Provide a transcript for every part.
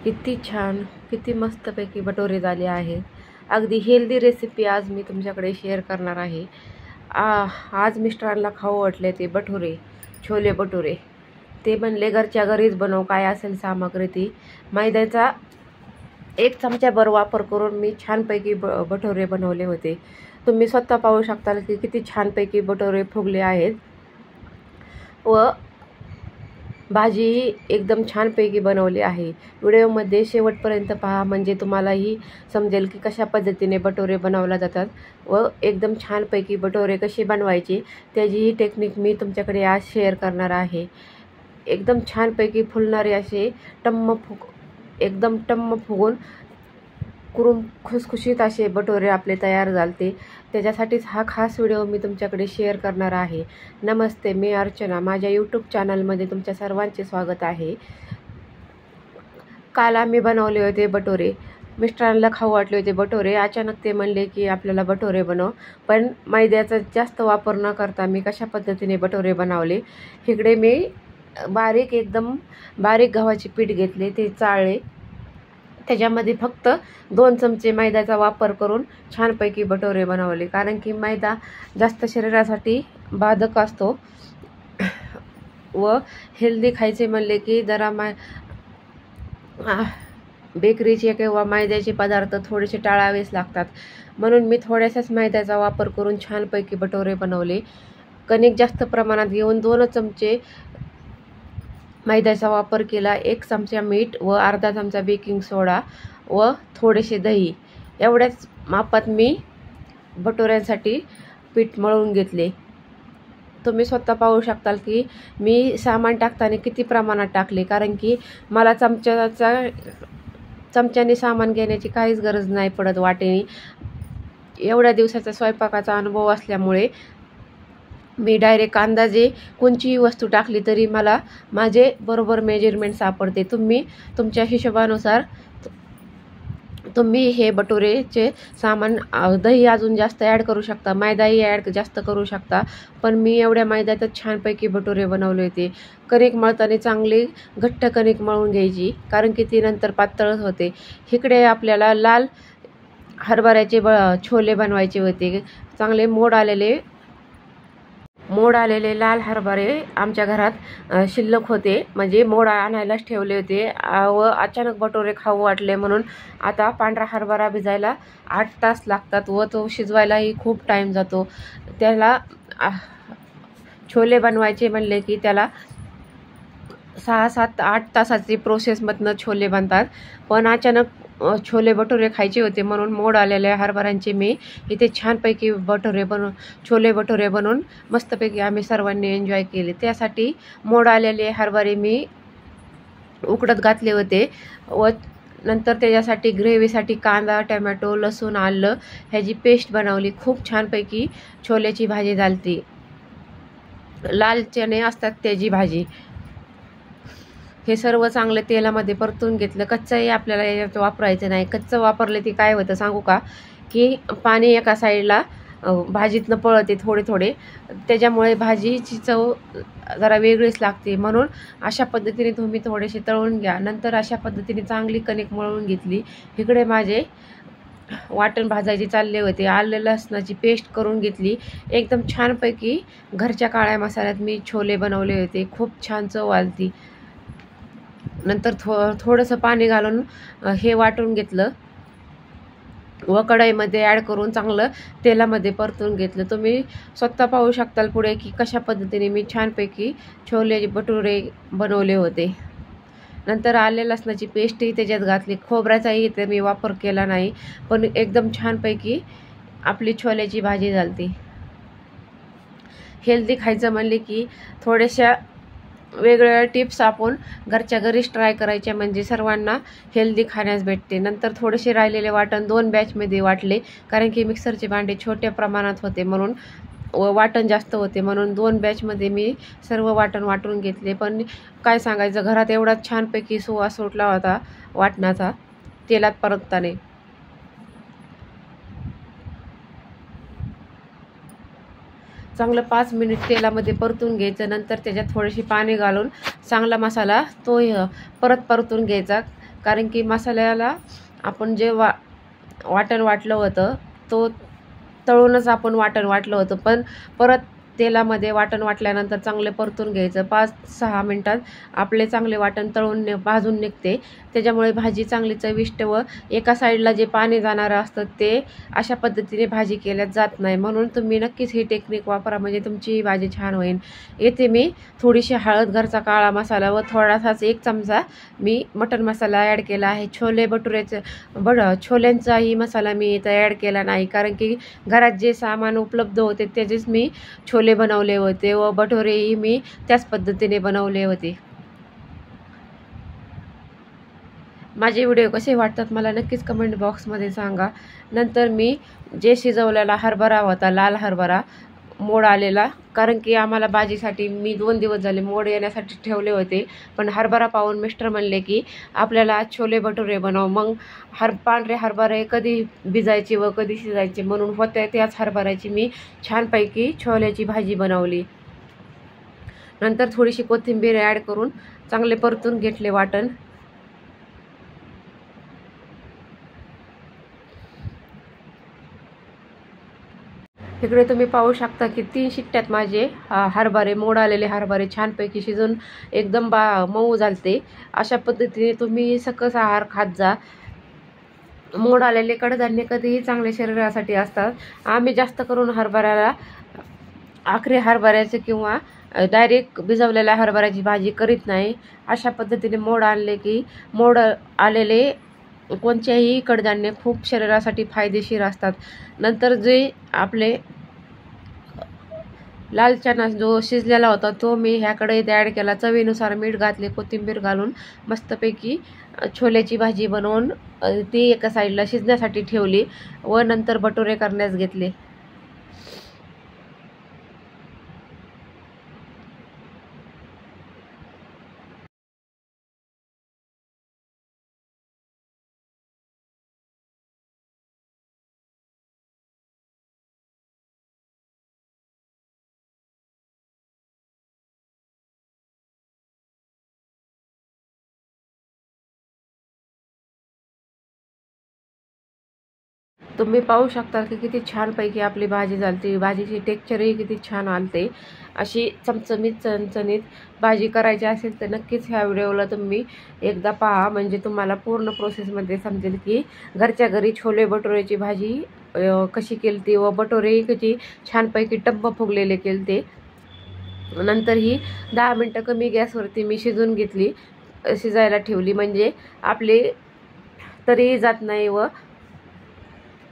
किती छान, किती मस्तपैकी भटुरे झाले आहेत. अगदी हेल्दी रेसिपी आज मी तुमच्याकडे शेअर करणार आहे. आज मिस्टरांना खाऊ वाटले ते भटुरे, छोले भटुरे. ते म्हणले घरच्या घरीच बनव, काय असेल सामग्री ती. मैद्याचा 1 चमचाभर वापर करून मी छानपैकी भटुरे बनवले होते. तुम्ही स्वतः पाहू शकता की किती छानपैकी भटुरे फुगले आहेत व भाजी एकदम छानपैकी बनवली आहे. व्हिडिओमध्ये शेवटपर्यंत पहा, म्हणजे तुम्हालाही समजेल की कशा पद्धतीने भटुरे बनवले जातात व एकदम छानपैकी भटुरे कसे बनवायचे त्याचीही टेक्निक मी तुमच्याकडे आज शेअर करणार आहे. एकदम छानपैकी फुलणारे असे एकदम टम्म फुगून कुरुम खुसखुशीत असे भटुरे आपले तयार झालते. त्याच्यासाठीच हा खास व्हिडिओ मी तुमच्याकडे शेअर करणार आहे. नमस्ते, मी अर्चना. माझ्या यूट्यूब चॅनलमध्ये तुमच्या सर्वांचे स्वागत आहे. काल आम्ही बनवले होते भटुरे. मिस्टरांना खाऊ वाटले होते भटुरे. अचानक ते म्हणले की आपल्याला भटुरे बनव, पण मैद्याचा जास्त वापर न करता मी कशा पद्धतीने भटुरे बनवले. इकडे मी एकदम बारीक गव्हाचे पीठ घेतले, ते चाळले. त्याच्यामध्ये फक्त 2 चमचे मैद्याचा वापर करून छानपैकी भटुरे बनवले, कारण की मैदा जास्त शरीरासाठी बाधक असतो व हेल्दी खायचे म्हणले की जरा बेकरीचे किंवा मैद्याचे पदार्थ थोडेसे टाळावेच लागतात. म्हणून मी थोड्याशाच मैद्याचा वापर करून छानपैकी भटुरे बनवले. कणिक जास्त प्रमाणात घेऊन 2 चमचे मैद्याचा वापर केला, 1 चमचा मीठ व अर्धा चमचा बेकिंग सोडा व थोडेसे दही. एवढ्याच मापात मी भटुऱ्यांसाठी पीठ मळून घेतले. तुम्ही स्वतः पाहू शकताल की मी सामान टाकताना किती प्रमाणात टाकले, कारण की मला चमच्याने सामान घेण्याची काहीच गरज नाही पडत वाटेने. एवढ्या दिवसाचा स्वयंपाकाचा अनुभव असल्यामुळे मी डायरेक्ट अंदाजे कोणतीही वस्तू टाकली तरी मला माझे बरोबर मेजरमेंट सापडते. तुम्ही तुमच्या हिशोबानुसार तुम्ही हे भटुरेचे सामान दही अजून जास्त ॲड करू शकता, मैदाही ॲड जास्त करू शकता, पण मी एवढ्या मैद्यातच छानपैकी भटुरे बनवले होते. कणिक मळताना चांगली घट्ट कणिक मळून घ्यायची, कारण की ती नंतर पातळच होते. इकडे आपल्याला लाल हरभऱ्याचे छोले बनवायचे होते. चांगले मोड आलेले लाल हरभरे आमच्या घरात शिल्लक होते, म्हणजे मोड आणायलाच ठेवले होते व अचानक भटुरे खाऊ वाटले म्हणून. आता पांढरा हरभरा भिजायला 8 तास लागतात व तो शिजवायलाही खूप टाईम जातो. त्याला छोले बनवायचे म्हणले की त्याला 6, 7, 8 तासाची प्रोसेसमधनं छोले बनतात. पण अचानक छोले भटुरे खायचे होते म्हणून मोड आलेल्या हरभऱ्यांचे मी इथे छानपैकी छोले भटुरे बनवून मस्तपैकी आम्ही सर्वांनी एन्जॉय केले. त्यासाठी मोड आलेले हरभरे मी उकडत घातले होते व नंतर त्याच्यासाठी ग्रेव्हीसाठी कांदा, टमॅटो, लसूण, आलं ह्याची पेस्ट बनवली. खूप छानपैकी छोल्याची भाजी झालती. लाल चणे असतात त्याची भाजी. हे सर्व चांगलं तेलामध्ये परतून घेतलं. कच्चंही आपल्याला याच्यात वापरायचं नाही. कच्चं वापरले ती काय होतं सांगू का, की पाणी एका साईडला भाजीतनं पळते थोडे, त्याच्यामुळे भाजीची चव जरा वेगळीच लागते. म्हणून अशा पद्धतीने तुम्ही थोडेसे तळून घ्या. नंतर अशा पद्धतीने चांगली कणिक मळून घेतली. इकडे माझे वाटण भाजायचे चालले होते. आलं लसणाची पेस्ट करून घेतली. एकदम छानपैकी घरच्या काळ्या मसाल्यात मी छोले बनवले होते. खूप छान चव आलती. नंतर थोडंसं पाणी घालून हे वाटून घेतलं व कढईमध्ये ॲड करून चांगलं तेलामध्ये परतून घेतलं. तुम्ही स्वतः पाहू शकताल पुढे की कशा पद्धतीने मी छानपैकी छोले भटुरे बनवले होते. नंतर आले लसणाची पेस्टही त्याच्यात घातली. खोबऱ्याचाही इथे मी वापर केला नाही, पण एकदम छानपैकी आपली छोल्याची भाजी झालती. हेल्दी खायचं म्हणले की थोड्याशा वेगवेगळ्या टिप्स आपण घरच्या घरीच ट्राय करायच्या, म्हणजे सर्वांना हेल्दी खाण्यास भेटते. नंतर थोडेसे राहिलेले वाटण 2 बॅचमध्ये वाटले, कारण की मिक्सरचे भांडे छोट्या प्रमाणात होते म्हणून व वाटण जास्त होते म्हणून 2 बॅचमध्ये मी सर्व वाटण वाटून घेतले. पण काय सांगायचं, घरात एवढा छानपैकी सुवास सुटला होता वाटणाचा तेलात परतताना. चांगलं 5 मिनिट तेलामध्ये परतून घ्यायचं. नंतर त्याच्यात थोडीशी पाणी घालून चांगला मसाला तो परतून घ्यायचा. कारण की मसाल्याला आपण जे वाटण वाटलं होतं तो तळूनच आपण वाटण वाटलं होतं, पण परत तेलामध्ये वाटण वाटल्यानंतर चांगले परतून घ्यायचं. 5-6 मिनटात आपले चांगले वाटण तळून भाजून निघते. त्याच्यामुळे भाजी चांगली चविष्ट व एका साईडला जे पाणी जाणारं असतं ते अशा पद्धतीने भाजी केल्यात जात नाही. म्हणून तुम्ही नक्कीच ही टेक्निक वापरा, म्हणजे तुमची ही भाजी छान होईल. येथे मी थोडीशी हळद, घरचा काळा मसाला व थोडासाच 1 चमचा मी मटण मसाला ॲड केला आहे. छोले भटुरेचं छोल्यांचाही मसाला मी इथं ॲड केला नाही, कारण की घरात जे सामान उपलब्ध होते त्याचेच मी छोले बनवले होते व भटुरेही मी त्याच पद्धतीने बनवले होते. माझे व्हिडिओ कसे वाटतात मला नक्कीच कमेंट बॉक्समध्ये सांगा. नंतर मी जे शिजवलेला हरभरा होता, लाल हरभरा मोड आलेला, कारण की आम्हाला भाजीसाठी मी 2 दिवस झाले मोड येण्यासाठी ठेवले होते, पण हरभरा पाहून मिस्टर म्हणले की आपल्याला आज छोले भटुरे बनव. मग पांढरे हरभरे कधी भिजायचे व कधी शिजायचे, म्हणून होत्या त्याच हरभऱ्याची मी छानपैकी छोल्याची भाजी बनवली. नंतर थोडीशी कोथिंबीर ॲड करून चांगले परतून घेतले वाटण. इकडे तुम्ही पाहू शकता की 3 शिट्ट्यात माझे हरभरे, मोड आलेले हरभरे छानपैकी शिजून एकदम मऊ झालते. अशा पद्धतीने तुम्ही सकस आहार खात जा. मोड आलेले कडधान्य कधीही चांगले शरीरासाठी असतात. आम्ही जास्त करून हरभऱ्याला आखरी हरभऱ्याचे किंवा डायरेक्ट भिजवलेल्या हरभऱ्याची भाजी करीत नाही. अशा पद्धतीने मोड आलेले कोणत्याही कडधान्य खूप शरीरासाठी फायदेशीर असतात. नंतर जे आपले लाल चणा जो शिजलेला होता तो मी ह्याकडे ॲड केला. चवीनुसार मीठ घातले, कोथिंबीर घालून मस्तपैकी छोल्याची भाजी बनवून ती एका साईडला शिजण्यासाठी ठेवली व नंतर भटुरे करण्यास घेतले. तुम्ही पाहू शकता की किती छानपैकी आपली भाजी झालती. भाजीची टेक्स्चरही किती छान आलते. अशी चमचमीत चणचणीत भाजी करायची असेल तर नक्कीच ह्या व्हिडिओला तुम्ही एकदा पहा, म्हणजे तुम्हाला पूर्ण प्रोसेसमध्ये समजेल की घरच्या घरी छोले भटुरेची भाजी कशी केलती व भटुरेही किती छानपैकी टम्म फुगलेले केलते. नंतर ही 10 मिनटं कमी गॅसवरती मी शिजून घेतली, शिजायला ठेवली, म्हणजे आपली तरीही जात नाही व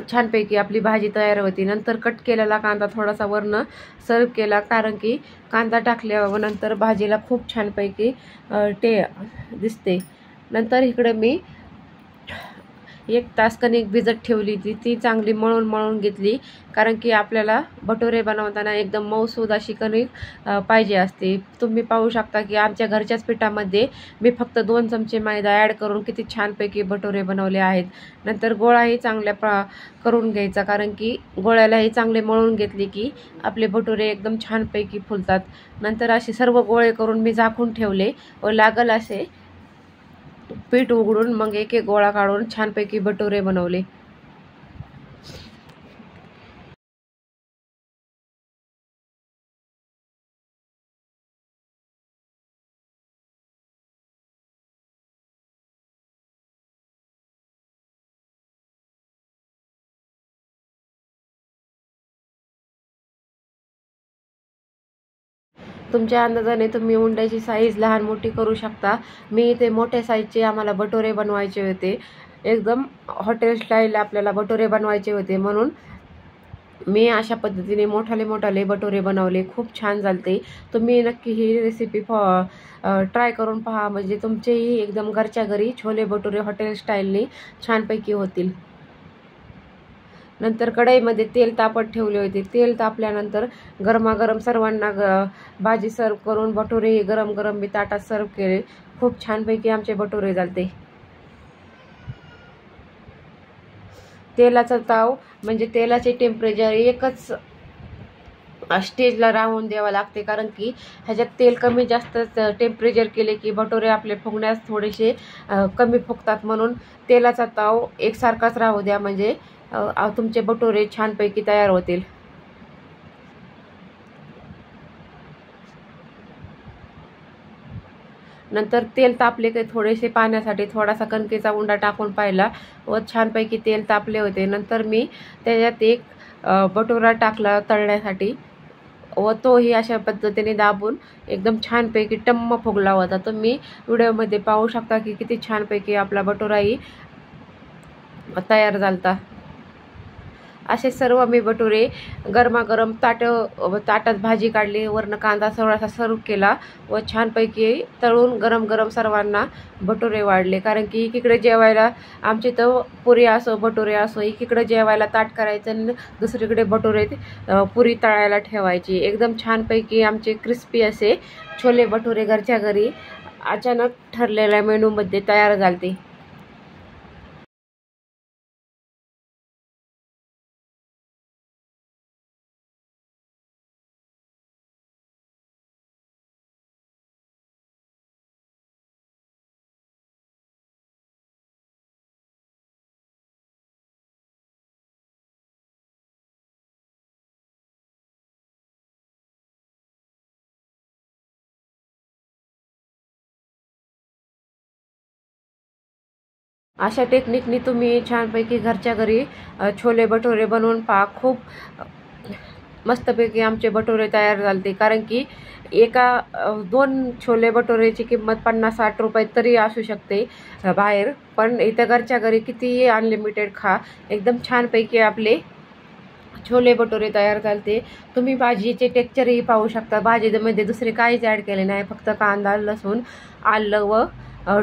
छानपैकी आपली भाजी तयार होती. नंतर कट केलेला कांदा थोडासा वरनं सर्व केला, कारण की कांदा टाकल्यावर नंतर भाजीला खूप छानपैकी दिसते. नंतर इकडे मी 1 तास कणिक भिजत ठेवली ती चांगली मळून घेतली, कारण की आपल्याला भटुरे बनवताना एकदम मऊसूद अशी कणिक पाहिजे असते. तुम्ही पाहू शकता की आमच्या घरच्याच पिठामध्ये मी फक्त 2 चमचे मैदा ॲड करून किती छानपैकी भटुरे बनवले आहेत. नंतर गोळाही चांगल्या करून घ्यायचा, कारण की गोळ्यालाही चांगले मळून घेतले की आपले भटुरे एकदम छानपैकी फुलतात. नंतर असे सर्व गोळे करून मी झाकून ठेवले व लागल असे पीठ उघडून मग एक गोळा काढून छानपैकी भटुरे बनवले. तुमच्या अंदाजाने तुम्ही उंड्याची साईज लहान मोठी करू शकता. मी इथे मोठ्या साईजचे आम्हाला भटुरे बनवायचे होते, एकदम हॉटेल स्टाईल आपल्याला भटुरे बनवायचे होते, म्हणून मी अशा पद्धतीने मोठाले भटुरे बनवले. खूप छान झालते. तुम्ही नक्की ही रेसिपी ट्राय करून पहा, म्हणजे तुमचेही एकदम घरच्या घरी छोले भटुरे हॉटेल स्टाईलने छानपैकी होतील. नंतर कढईमध्ये तेल तापत ठेवले होते. तेल तापल्यानंतर गरमागरम सर्वांना भाजी सर्व करून भटुरेही गरम गरम मी ताटात सर्व केले. खूप छानपैकी आमचे भटुरे झालते. तेलाचा ताव म्हणजे तेलाचे टेम्परेचर एकच स्टेजला राहून द्यावं लागते, कारण की ह्याच्यात तेल कमी जास्त टेम्परेचर केले की भटुरे आपले फुगण्यास थोडेसे कमी फुगतात. म्हणून तेलाचा ताव एकसारखाच राहू द्या, म्हणजे तुमचे भटुरे छानपैकी तयार होतील. नंतर तेल तापले की थोडेसे पाण्यासाठी थोडासा कणकेचा उंडा टाकून पाहिला व छानपैकी तेल तापले होते. नंतर मी त्याच्यात एक भटुरा टाकला तळण्यासाठी व तोही अशा पद्धतीने दाबून एकदम छानपैकी टम्म फुगला होता. तुम्ही व्हिडिओमध्ये पाहू शकता की किती छानपैकी आपला भटुराही तयार झालता. असे सर्व मी भटुरे गरमागरम ताटात भाजी काढली, वरनं कांदा थोडासा सर्व केला व छानपैकी तळून गरम गरम सर्वांना भटुरे वाढले. कारण की एकीकडे जेवायला आमची तर पुरी असो भटुरे असो, एकीकडे जेवायला ताट करायचं आणि दुसरीकडे भटुरे पुरी तळायला ठेवायची. एकदम छानपैकी आमचे क्रिस्पी असे छोले भटुरे घरच्या घरी अचानक ठरलेल्या मेनूमध्ये तयार झालते. अशा टेक्निकनी तुम्ही छानपैकी घरच्या घरी छोले भटुरे बनवून पहा. खूप मस्तपैकी आमचे भटुरे तयार झालते. कारण की एका 2 छोले भटुरेची किंमत 50-60 रुपये तरी असू शकते बाहेर, पण इथं घरच्या घरी कितीही अनलिमिटेड खा. एकदम छानपैकी आपले छोले भटुरे तयार झालते. तुम्ही भाजीचे टेक्चरही पाहू शकता. भाजीमध्ये दुसरे काहीच ॲड केले नाही, फक्त कांदा, लसूण, आलं व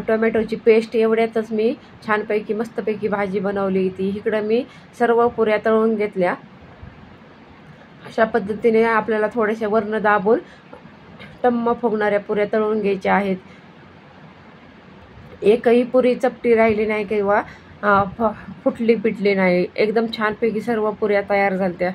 टोमॅटोची पेस्ट एवढ्यातच मी छानपैकी मस्तपैकी भाजी बनवली ती. इकडं मी सर्व पुऱ्या तळून घेतल्या. अशा पद्धतीने आपल्याला थोड्याशा वरनं दाबून टम्म फुगणाऱ्या पुऱ्या तळून घ्यायच्या आहेत. एकही पुरी चपटी राहिली नाही किंवा फुटली पिटली नाही. एकदम छानपैकी सर्व पुऱ्या तयार झाल्या.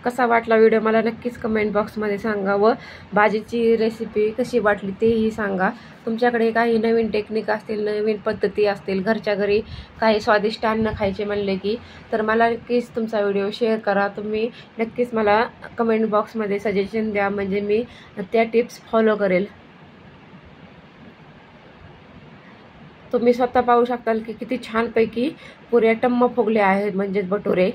कसा वाटला व्हिडिओ मला नक्कीच कमेंट बॉक्समध्ये सांगा व भाजीची रेसिपी कशी वाटली तेही सांगा. तुमच्याकडे काही नवीन टेक्निक असतील, नवीन पद्धती असतील, घरच्या घरी काही स्वादिष्ट अन्न खायचे म्हणले की तर मला नक्कीच तुमचा व्हिडिओ शेअर करा. तुम्ही नक्कीच मला कमेंट बॉक्समध्ये सजेशन द्या, म्हणजे मी त्या टिप्स फॉलो करेल. तुम्ही स्वतः पाहू शकताल की किती छानपैकी पुऱ्या टम्म फुगल्या आहेत, म्हणजेच भटुरे.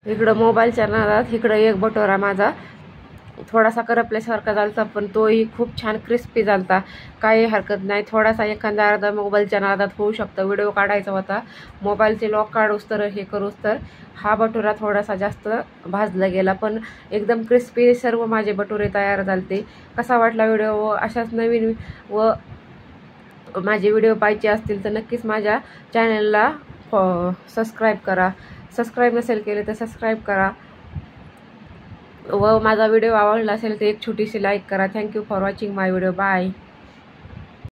इकडं मोबाईलच्या नादात इकडं एक भटुरा माझा थोडासा करपल्यासारखा झालता, पण तोही खूप छान क्रिस्पी झालता. काही हरकत नाही, थोडासा एखादा अर्धा मोबाईलच्या नादात होऊ शकतं. व्हिडिओ काढायचा होता, मोबाईलचे लॉक काढूस तर हे करूस तर हा भटुरा थोडासा जास्त भाजला गेला, पण एकदम क्रिस्पी सर्व माझे भटुरे तयार झालते. कसा वाटला व्हिडिओ व अशाच नवीन व माझे व्हिडिओ पाहायचे असतील तर नक्कीच माझ्या चॅनलला सबस्क्राईब करा. सबस्क्राईब नसेल केले तर सबस्क्राईब करा व माझा व्हिडिओ आवडला असेल तर एक छोटीशी लाईक करा. Thank you for watching my video. Bye.